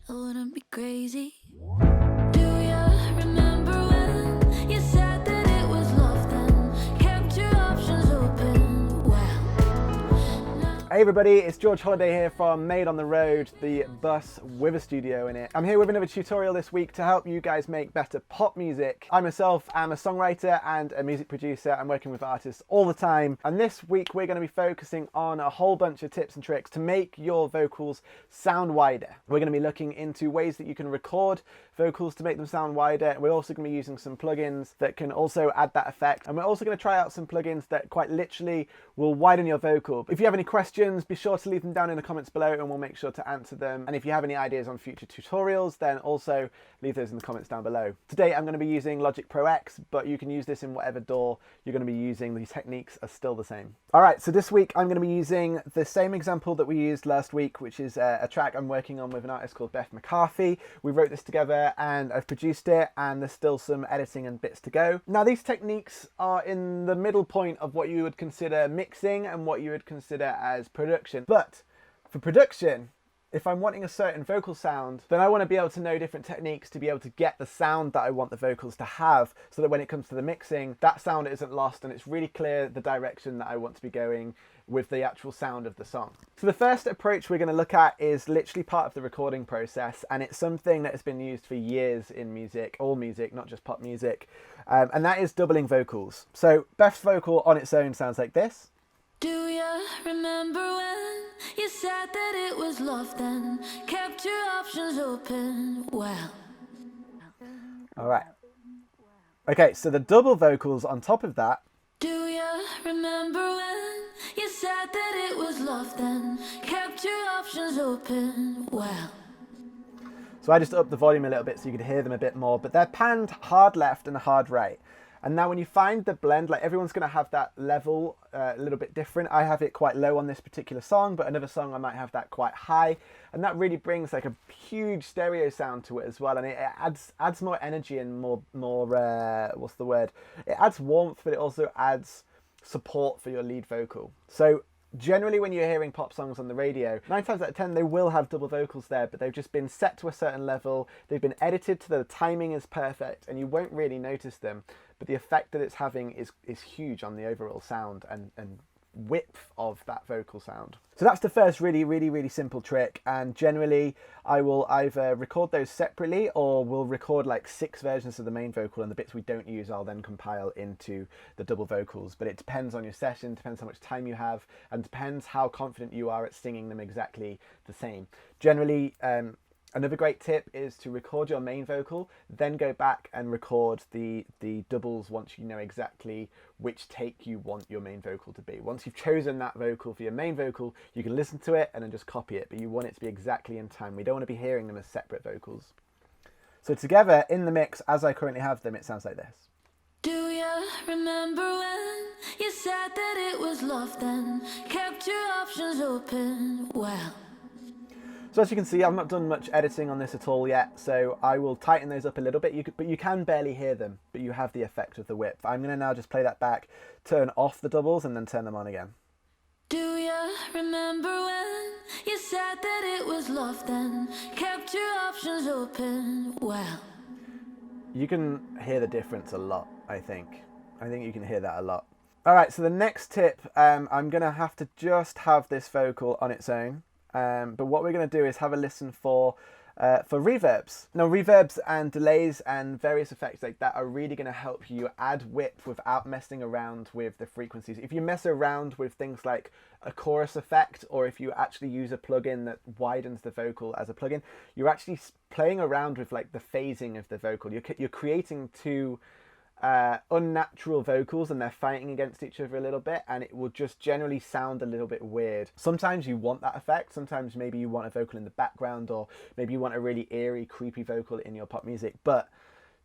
I wouldn't be crazy. Do you remember when you said that it was love then? Kept your options open. Well, Hey everybody, it's George Holliday here from Made on the Road, the bus with a studio in it. I'm here with another tutorial this week to help you guys make better pop music. I myself am a songwriter and a music producer. I'm working with artists all the time. And this week we're going to be focusing on a whole bunch of tips and tricks to make your vocals sound wider. We're going to be looking into ways that you can record vocals to make them sound wider. We're also going to be using some plugins that can also add that effect. And we're also going to try out some plugins that quite literally will widen your vocal. If you have any questions, be sure to leave them down in the comments below and we'll make sure to answer them. And if you have any ideas on future tutorials, then also leave those in the comments down below. Today I'm going to be using Logic Pro X, but you can use this in whatever DAW you're going to be using. These techniques are still the same. All right, so this week I'm going to be using the same example that we used last week, which is a track I'm working on with an artist called Beth McCarthy. We wrote this together and I've produced it, and there's still some editing and bits to go. Now these techniques are in the middle point of what you would consider mixing and what you would consider as production. But for production, if I'm wanting a certain vocal sound, then I want to be able to know different techniques to be able to get the sound that I want the vocals to have, so that when it comes to the mixing, that sound isn't lost and it's really clear the direction that I want to be going with the actual sound of the song. So the first approach we're going to look at is literally part of the recording process, and it's something that has been used for years in music, all music, not just pop music, and that is doubling vocals. So Beth's vocal on its own sounds like this. do you remember when you said that it was love then? Kept your options open. Well, All right. Okay, so the double vocals on top of that. do you remember when you said that it was love then? Kept your options open. Well, So I just upped the volume a little bit so you could hear them a bit more, but they're panned hard left and hard right. And now when you find the blend, like everyone's going to have that level a little bit different. I have it quite low on this particular song, but another song I might have that quite high. And that really brings like a huge stereo sound to it as well. And it adds more energy and more what's the word? It adds warmth, but it also adds support for your lead vocal. So generally when you're hearing pop songs on the radio, 9 times out of 10 they will have double vocals there, but they've just been set to a certain level, they've been edited to the timing is perfect, and you won't really notice them, but the effect that it's having is huge on the overall sound and width of that vocal sound. So that's the first really simple trick, and generally I will either record those separately or we'll record like 6 versions of the main vocal, and the bits we don't use I'll then compile into the double vocals. But it depends on your session, depends how much time you have, and depends how confident you are at singing them exactly the same. Generally, another great tip is to record your main vocal, then go back and record the doubles once you know exactly which take you want your main vocal to be. Once you've chosen that vocal for your main vocal, you can listen to it and then just copy it, but you want it to be exactly in time. We don't want to be hearing them as separate vocals. So together in the mix, as I currently have them, it sounds like this. do you remember when you said that it was love then? Kept your options open. Well, So as you can see, I've not done much editing on this at all yet, so I will tighten those up a little bit, but you can barely hear them, but you have the effect of the width. I'm going to now just play that back, turn off the doubles, and then turn them on again. do you remember when you said that it was love then? Kept your options open. Well, You can hear the difference a lot, I think. I think you can hear that a lot. All right, so the next tip, I'm going to have to just have this vocal on its own. But what we're going to do is have a listen for reverbs. Now, reverbs and delays and various effects like that are really going to help you add width without messing around with the frequencies. If you mess around with things like a chorus effect, or if you actually use a plugin that widens the vocal as a plugin, you're actually playing around with like the phasing of the vocal. You're creating two unnatural vocals, and they're fighting against each other a little bit, and it will just generally sound a little bit weird. Sometimes you want that effect, sometimes maybe you want a vocal in the background, or maybe you want a really eerie, creepy vocal in your pop music, but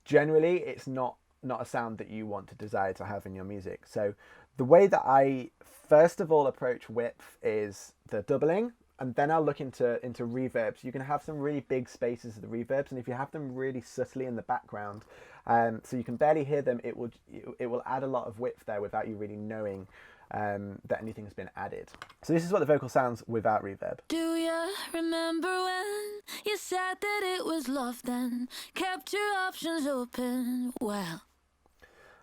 generally it's not a sound that you want to desire to have in your music. So the way that I first of all approach width is the doubling, and then I'll look into reverbs. You can have some really big spaces of the reverbs, and if you have them really subtly in the background, so you can barely hear them, it will add a lot of width there without you really knowing that anything's been added. So this is what the vocal sounds without reverb. Do you remember when you said that it was love, then kept your options open? Well,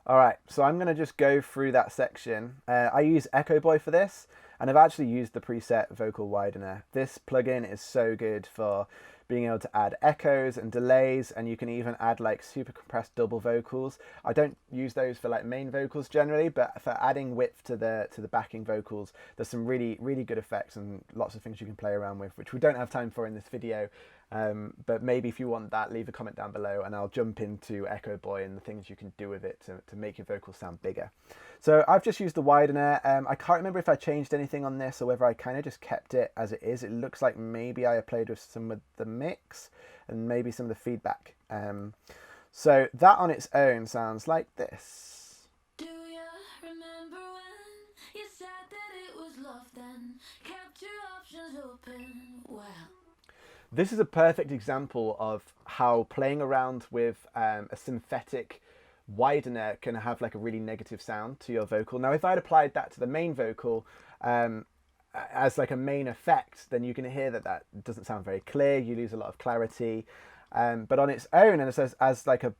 all right, so I'm going to just go through that section. I use Echoboy for this, and I've actually used the preset vocal widener. This plugin is so good for being able to add echoes and delays, and you can even add like super compressed double vocals. I don't use those for like main vocals generally, but for adding width to the backing vocals, there's some really good effects and lots of things you can play around with, which we don't have time for in this video. But maybe if you want that, leave a comment down below and I'll jump into Echoboy and the things you can do with it to make your vocals sound bigger. So I've just used the widener. I can't remember if I changed anything on this or whether I kind of just kept it as it is. It looks like maybe I played with some of the mix and maybe some of the feedback. So that on its own sounds like this. do you remember when you said that it was love, then kept your options open? Well, This is a perfect example of how playing around with a synthetic widener can have like a really negative sound to your vocal. Now, if I'd applied that to the main vocal as like a main effect, then you can hear that that doesn't sound very clear. You lose a lot of clarity. But on its own, and it says as like a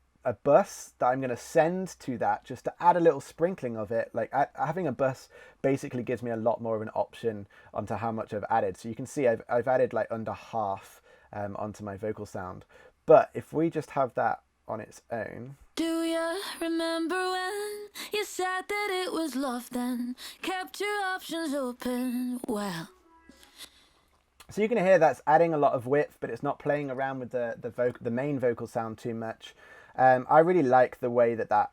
bus that I'm going to send to that just to add a little sprinkling of it, like having a bus basically gives me a lot more of an option onto how much I've added. So you can see I've added like under half onto my vocal sound. But if we just have that on its own, do you remember when you said that it was love, then kept your options open? Well, so you can hear that's adding a lot of width, but it's not playing around with the main vocal sound too much. I really like the way that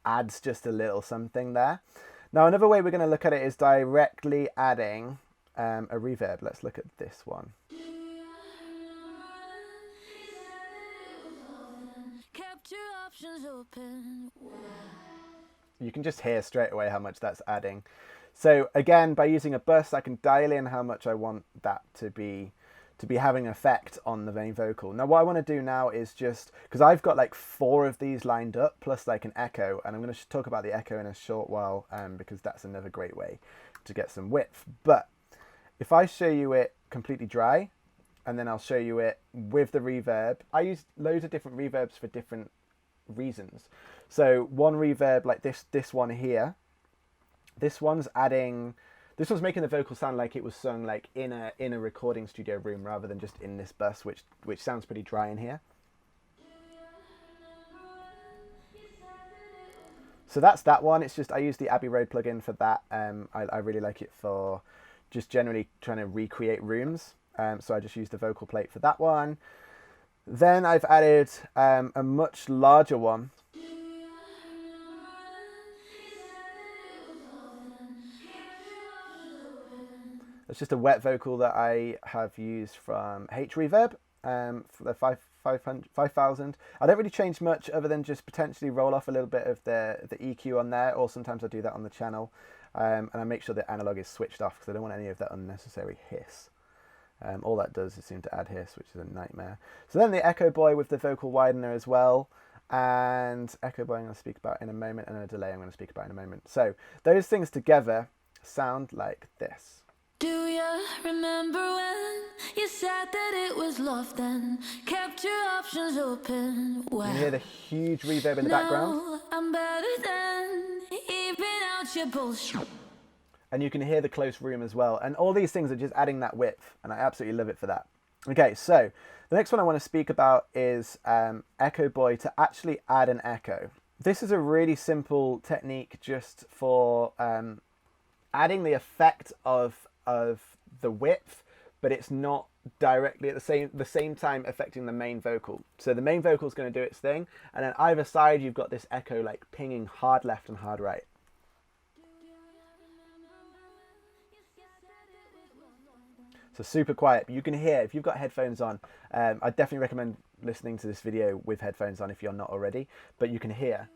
adds just a little something there. Now, another way we're going to look at it is directly adding a reverb. Let's look at this one. kept your options open? Well, You can just hear straight away how much that's adding. So again, by using a bus, I can dial in how much I want that to be having an effect on the main vocal. Now, what I want to do now is just, because I've got like 4 of these lined up, plus like an echo, and I'm going to talk about the echo in a short while, because that's another great way to get some width. But if I show you it completely dry, and then I'll show you it with the reverb. I use loads of different reverbs for different reasons. So one reverb like this one here, this one's making the vocal sound like it was sung like in a recording studio room rather than just in this bus, which sounds pretty dry in here. So that's that one. It's just I use the Abbey Road plugin for that. I really like it for just generally trying to recreate rooms. So I just used the vocal plate for that one. Then I've added a much larger one. It's just a wet vocal that I have used from Reverb for the 5000. I don't really change much other than just potentially roll off a little bit of the EQ on there, or sometimes I do that on the channel. And I make sure the analog is switched off because I don't want any of that unnecessary hiss. All that does is seem to add hiss, which is a nightmare. So then the Echoboy with the vocal widener as well. And Echoboy I'm going to speak about in a moment, and a delay I'm going to speak about in a moment. So those things together sound like this. do you remember when you said that it was love, then kept your options open? Well, You can hear the huge reverb in the background. now I'm better than even out your bullshit. And you can hear the close room as well. And all these things are just adding that width, and I absolutely love it for that. Okay, so the next one I want to speak about is Echoboy to actually add an echo. This is a really simple technique just for adding the effect of the width, but it's not directly at the same time affecting the main vocal. So the main vocal is going to do its thing, and then either side you've got this echo like pinging hard left and hard right. So super quiet, but you can hear, if you've got headphones on, I definitely recommend listening to this video with headphones on if you're not already, but you can hear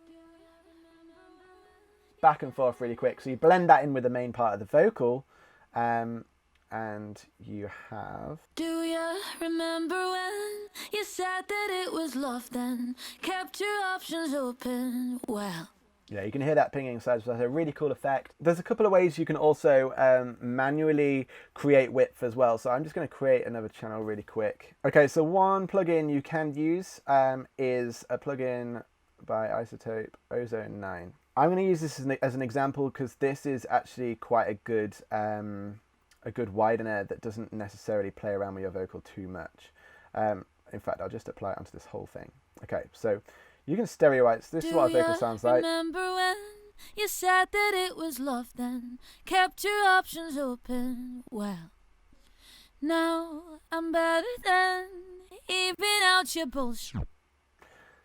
back and forth really quick. So you blend that in with the main part of the vocal, and you have... Do you remember when you said that it was love, then kept your options open? Well, Yeah, you can hear that pinging, so that's a really cool effect. There's a couple of ways you can also manually create width as well. So I'm just going to create another channel really quick. Okay, so one plugin you can use is a plugin by iZotope, Ozone 9. I'm going to use this as an example because this is actually quite a good widener that doesn't necessarily play around with your vocal too much. In fact, I'll just apply it onto this whole thing. Okay, so you can stereoize. This is what a vocal sounds like. Remember when you said that it was love then? Kept your options open. Well, now I'm better than even out your bullshit.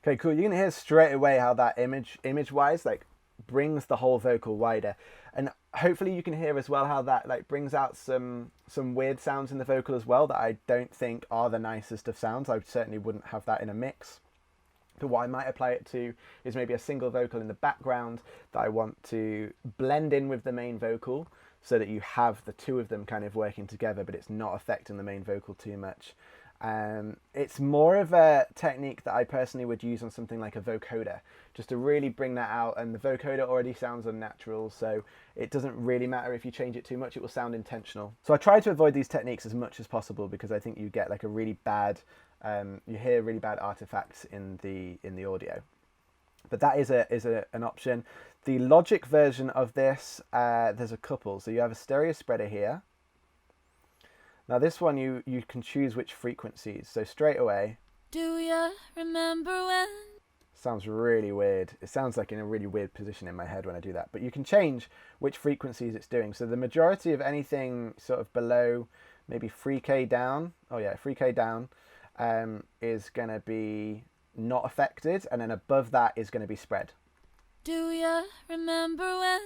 Okay, cool. You can hear straight away how that image-wise, like, brings the whole vocal wider. And hopefully you can hear as well how that, like, brings out some weird sounds in the vocal as well that I don't think are the nicest of sounds. I certainly wouldn't have that in a mix. But what I might apply it to is maybe a single vocal in the background that I want to blend in with the main vocal so that you have the two of them kind of working together, but it's not affecting the main vocal too much. It's more of a technique that I personally would use on something like a vocoder, just to really bring that out. And the vocoder already sounds unnatural, so it doesn't really matter if you change it too much, it will sound intentional. So I try to avoid these techniques as much as possible because I think you get like a really bad, you hear really bad artifacts in the audio. But that is an option. The Logic version of this, there's a couple. So you have a stereo spreader here. Now this one you can choose which frequencies. So straight away, Do you remember when? sounds really weird. It sounds like in a really weird position in my head when I do that. But you can change which frequencies it's doing. So the majority of anything sort of below maybe 3K down, 3K down is going to be not affected. And then above that is going to be spread. Do you remember when?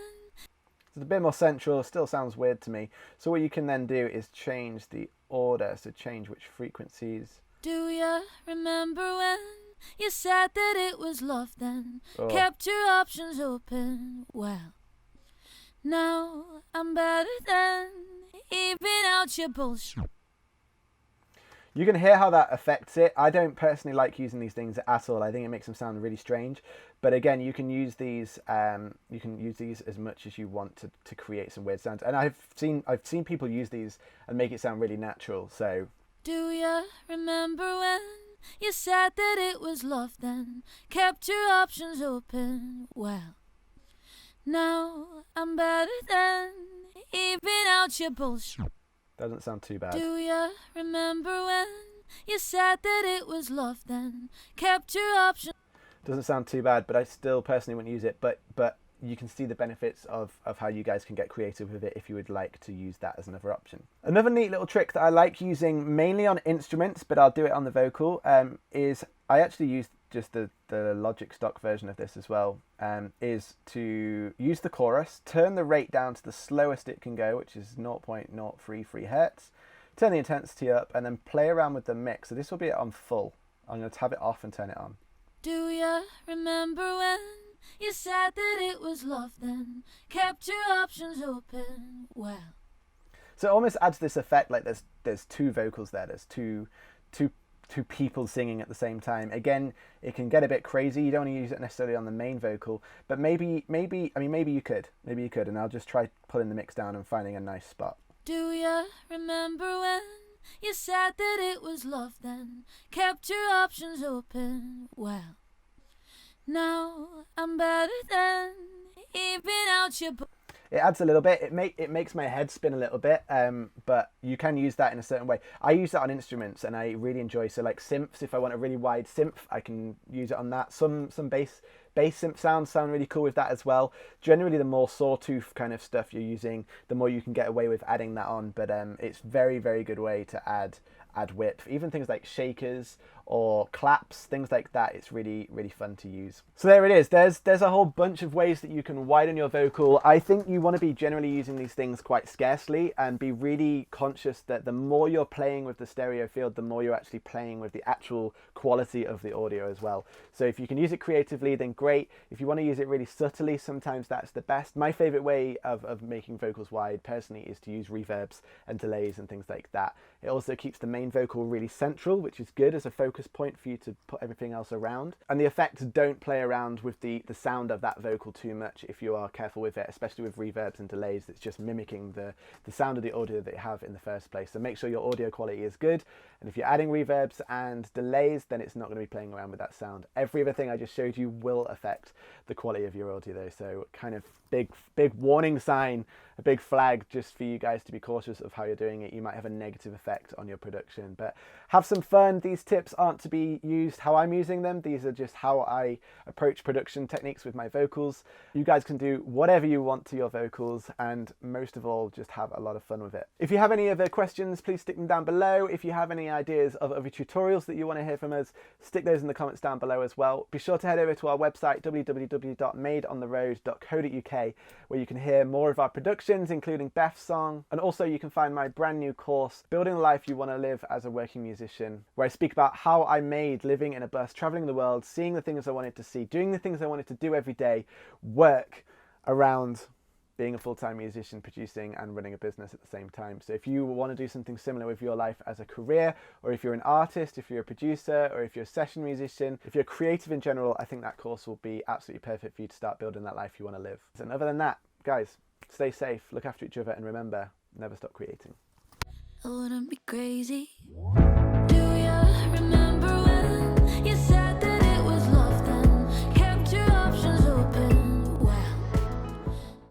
It's a bit more central, still sounds weird to me. So what you can then do is change the order, so change which frequencies. Do you remember when you said that it was love then? Kept your options open. Well, now I'm better than even out your bullshit. You can hear how that affects it. I don't personally like using these things at all. I think it makes them sound really strange. But again, you can use these. You can use these as much as you want to create some weird sounds. And I've seen people use these and make it sound really natural. So. Do you remember when you said that it was love then? Kept your options open. Well, now I'm better than even out your bullshit. Doesn't sound too bad. Do you remember when you said that it was love then? Kept your options. Doesn't sound too bad, but I still personally wouldn't use it. But you can see the benefits of how you guys can get creative with it if you would like to use that as another option. Another neat little trick that I like using mainly on instruments, but I'll do it on the vocal, is I actually use just the Logic stock version of this as well, is to use the chorus, turn the rate down to the slowest it can go, which is 0.033 Hertz, turn the intensity up, and then play around with the mix. So this will be on full. I'm going to tab it off and turn it on. Do you remember when you said that it was love then? Kept your options open. Well. So it almost adds this effect like there's two vocals there. There's two people singing at the same time. Again, it can get a bit crazy. You don't want to use it necessarily on the main vocal, but maybe you could, and I'll just try pulling the mix down and finding a nice spot. Do you remember when you said that it was love then? Kept your options open. Well, now I'm better than even out your. It adds a little bit. It makes my head spin a little bit. But you can use that in a certain way. I use that on instruments, and I really enjoy. So like synths, if I want a really wide synth, I can use it on that. Some bass synth sounds sound really cool with that as well. Generally, the more sawtooth kind of stuff you're using, the more you can get away with adding that on. But it's very, very good way to add width. Even things like shakers or claps, things like that, it's really, really fun to use. So there it is. There's a whole bunch of ways that you can widen your vocal. I think you want to be generally using these things quite scarcely and be really conscious that the more you're playing with the stereo field, the more you're actually playing with the actual quality of the audio as well. So if you can use it creatively, then great. If you want to use it really subtly, sometimes that's the best. My favorite way of making vocals wide personally is to use reverbs and delays and things like that. It also keeps the main vocal really central, which is good as a focus focus point for you to put everything else around. And the effects don't play around with the sound of that vocal too much if you are careful with it, especially with reverbs and delays. It's just mimicking the sound of the audio that you have in the first place. So make sure your audio quality is good. And if you're adding reverbs and delays, then it's not going to be playing around with that sound. Every other thing I just showed you will affect the quality of your audio though. So kind of big warning sign, a big flag just for you guys to be cautious of how you're doing it. You might have a negative effect on your production, but have some fun. These tips aren't to be used how I'm using them. These are just how I approach production techniques with my vocals. You guys can do whatever you want to your vocals, and most of all, just have a lot of fun with it. If you have any other questions, please stick them down below. If you have any ideas of other tutorials that you want to hear from us, stick those in the comments down below as well. Be sure to head over to our website, www.madeontheroad.co.uk, where you can hear more of our productions, including Beth's song, and also you can find my brand new course, Building the Life You Want to Live as a Working Musician, where I speak about how I made living in a bus, traveling the world, seeing the things I wanted to see, doing the things I wanted to do every day, work around being a full-time musician, producing and running a business at the same time. So if you want to do something similar with your life as a career, or if you're an artist, if you're a producer, or if you're a session musician, if you're creative in general, I think that course will be absolutely perfect for you to start building that life you want to live. And other than that, guys, stay safe, look after each other, and remember, never stop creating. I wouldn't be crazy